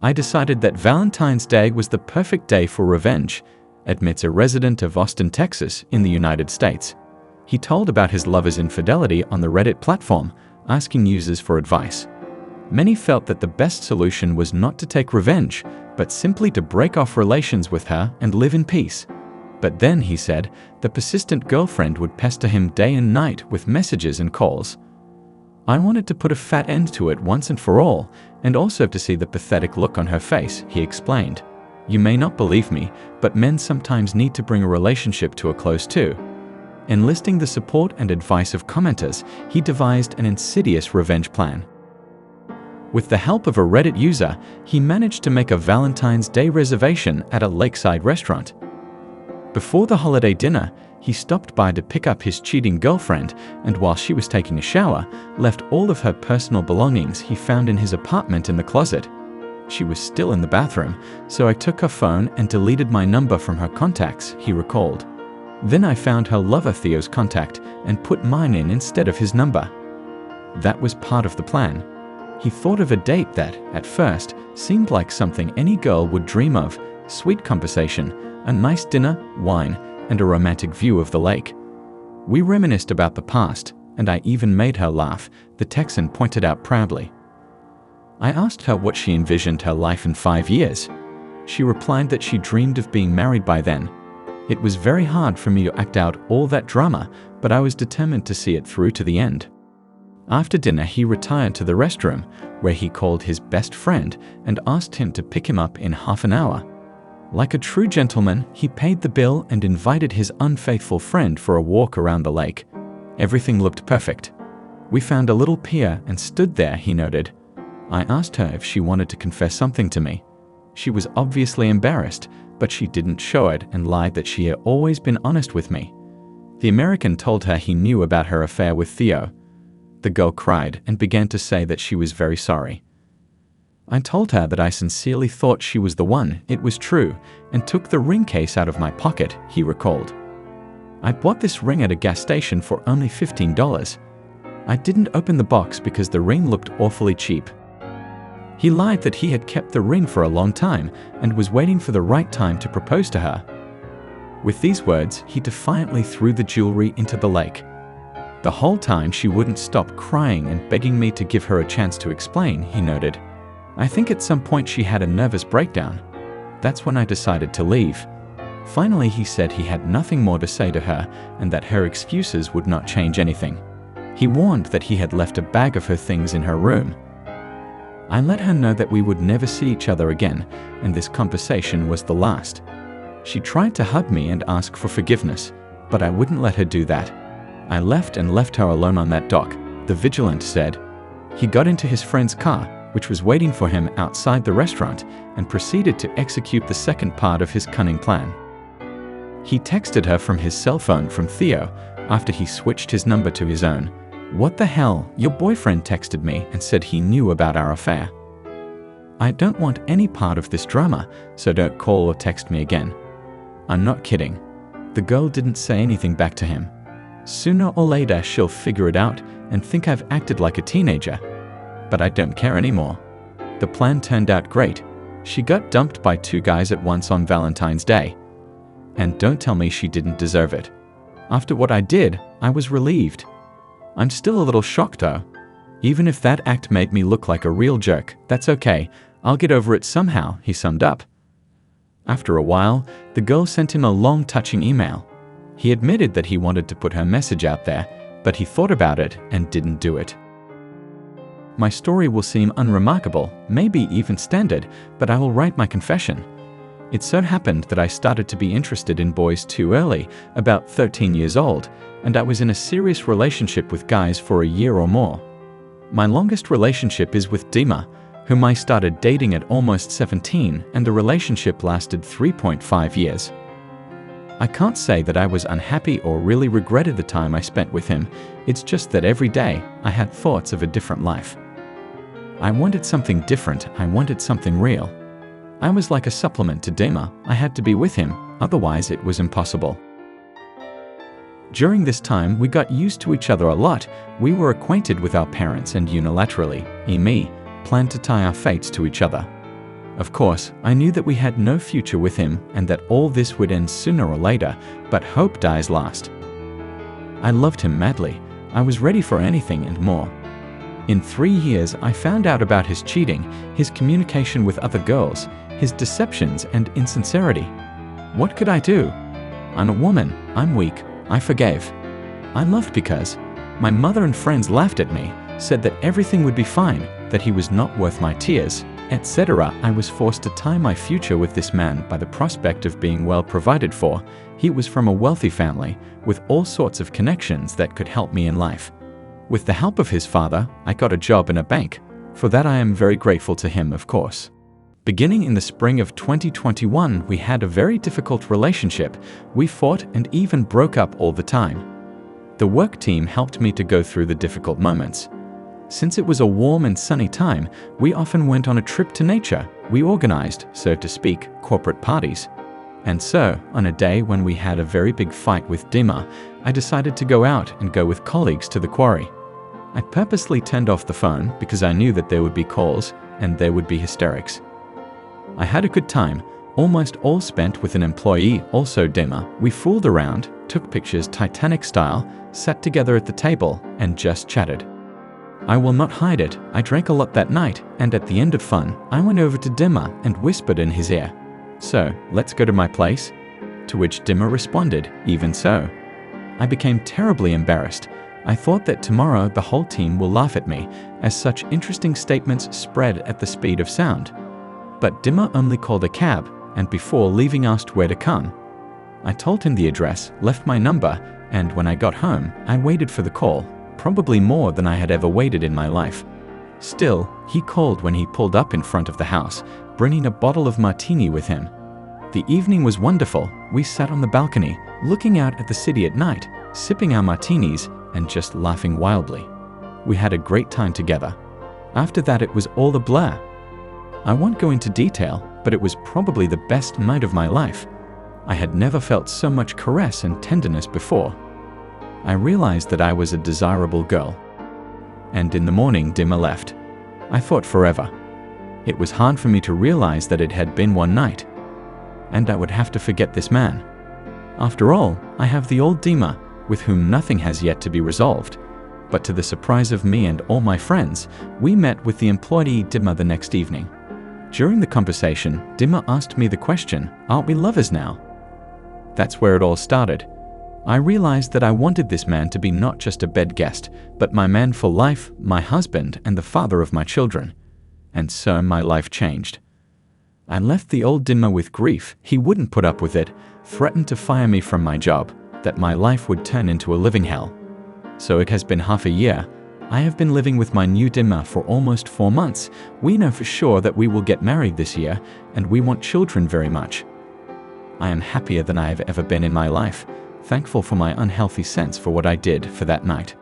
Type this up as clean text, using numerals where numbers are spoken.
I decided that Valentine's Day was the perfect day for revenge, admits a resident of Austin, Texas, in the United States. He told about his lover's infidelity on the Reddit platform, asking users for advice. Many felt that the best solution was not to take revenge, but simply to break off relations with her and live in peace. But then, he said, the persistent girlfriend would pester him day and night with messages and calls. I wanted to put a fat end to it once and for all, and also to see the pathetic look on her face, he explained. You may not believe me, but men sometimes need to bring a relationship to a close too. Enlisting the support and advice of commenters, he devised an insidious revenge plan. With the help of a Reddit user, he managed to make a Valentine's Day reservation at a lakeside restaurant. Before the holiday dinner, he stopped by to pick up his cheating girlfriend, and while she was taking a shower, left all of her personal belongings he found in his apartment in the closet. She was still in the bathroom, so I took her phone and deleted my number from her contacts, he recalled. Then I found her lover Theo's contact and put mine in instead of his number. That was part of the plan. He thought of a date that, at first, seemed like something any girl would dream of: sweet conversation, a nice dinner, wine, and a romantic view of the lake. We reminisced about the past, and I even made her laugh, the Texan pointed out proudly. I asked her what she envisioned her life in 5 years. She replied that she dreamed of being married by then. It was very hard for me to act out all that drama, but I was determined to see it through to the end. After dinner, he retired to the restroom, where he called his best friend and asked him to pick him up in half an hour. Like a true gentleman, he paid the bill and invited his unfaithful friend for a walk around the lake. Everything looked perfect. We found a little pier and stood there, he noted. I asked her if she wanted to confess something to me. She was obviously embarrassed, but she didn't show it and lied that she had always been honest with me. The American told her he knew about her affair with Theo. The girl cried and began to say that she was very sorry. I told her that I sincerely thought she was the one, it was true, and took the ring case out of my pocket, he recalled. I bought this ring at a gas station for only $15. I didn't open the box because the ring looked awfully cheap. He lied that he had kept the ring for a long time and was waiting for the right time to propose to her. With these words, he defiantly threw the jewelry into the lake. The whole time she wouldn't stop crying and begging me to give her a chance to explain, he noted. I think at some point she had a nervous breakdown. That's when I decided to leave. Finally, he said he had nothing more to say to her and that her excuses would not change anything. He warned that he had left a bag of her things in her room. I let her know that we would never see each other again, and this conversation was the last. She tried to hug me and ask for forgiveness, but I wouldn't let her do that. I left her alone on that dock, the vigilant said. He got into his friend's car, which was waiting for him outside the restaurant, and proceeded to execute the second part of his cunning plan. He texted her from his cell phone from Theo after he switched his number to his own. What the hell, your boyfriend texted me and said he knew about our affair. I don't want any part of this drama, so don't call or text me again. I'm not kidding. The girl didn't say anything back to him. Sooner or later she'll figure it out and think I've acted like a teenager. But I don't care anymore. The plan turned out great. She got dumped by 2 guys at once on Valentine's Day. And don't tell me she didn't deserve it. After what I did, I was relieved. I'm still a little shocked though. Even if that act made me look like a real jerk, that's okay. I'll get over it somehow, he summed up. After a while, the girl sent him a long, touching email. He admitted that he wanted to put her message out there, but he thought about it and didn't do it. My story will seem unremarkable, maybe even standard, but I will write my confession. It so happened that I started to be interested in boys too early, about 13 years old, and I was in a serious relationship with guys for a year or more. My longest relationship is with Dima, whom I started dating at almost 17, and the relationship lasted 3.5 years. I can't say that I was unhappy or really regretted the time I spent with him, it's just that every day I had thoughts of a different life. I wanted something different, I wanted something real. I was like a supplement to Dima, I had to be with him, otherwise it was impossible. During this time we got used to each other a lot, we were acquainted with our parents and unilaterally, me, planned to tie our fates to each other. Of course, I knew that we had no future with him and that all this would end sooner or later, but hope dies last. I loved him madly. I was ready for anything and more. In 3 years, I found out about his cheating, his communication with other girls, his deceptions and insincerity. What could I do? I'm a woman. I'm weak. I forgave. I loved because my mother and friends laughed at me, said that everything would be fine, that he was not worth my tears, etc. I was forced to tie my future with this man by the prospect of being well provided for. He was from a wealthy family, with all sorts of connections that could help me in life. With the help of his father, I got a job in a bank. For that I am very grateful to him, of course. Beginning in the spring of 2021, we had a very difficult relationship. We fought and even broke up all the time. The work team helped me to go through the difficult moments. Since it was a warm and sunny time, we often went on a trip to nature. We organized, so to speak, corporate parties. And so, on a day when we had a very big fight with Dima, I decided to go out and go with colleagues to the quarry. I purposely turned off the phone because I knew that there would be calls and there would be hysterics. I had a good time, almost all spent with an employee, also Dima. We fooled around, took pictures Titanic style, sat together at the table, and just chatted. I will not hide it, I drank a lot that night, and at the end of fun, I went over to Dima and whispered in his ear, "So, let's go to my place?" To which Dima responded, "Even so." I became terribly embarrassed. I thought that tomorrow the whole team will laugh at me, as such interesting statements spread at the speed of sound. But Dima only called a cab, and before leaving asked where to come. I told him the address, left my number, and when I got home, I waited for the call, probably more than I had ever waited in my life. Still, he called when he pulled up in front of the house, bringing a bottle of martini with him. The evening was wonderful. We sat on the balcony, looking out at the city at night, sipping our martinis, and just laughing wildly. We had a great time together. After that, it was all a blur. I won't go into detail, but it was probably the best night of my life. I had never felt so much caress and tenderness before. I realized that I was a desirable girl. And in the morning, Dima left. I thought forever. It was hard for me to realize that it had been one night, and I would have to forget this man. After all, I have the old Dima, with whom nothing has yet to be resolved. But to the surprise of me and all my friends, we met with the employee Dima the next evening. During the conversation, Dima asked me the question, "Aren't we lovers now?" That's where it all started. I realized that I wanted this man to be not just a bed guest, but my man for life, my husband, and the father of my children. And so my life changed. I left the old Dima with grief. He wouldn't put up with it, threatened to fire me from my job, that my life would turn into a living hell. So it has been half a year. I have been living with my new Dima for almost 4 months. We know for sure that we will get married this year, and we want children very much. I am happier than I have ever been in my life, thankful for my unhealthy sense for what I did for that night.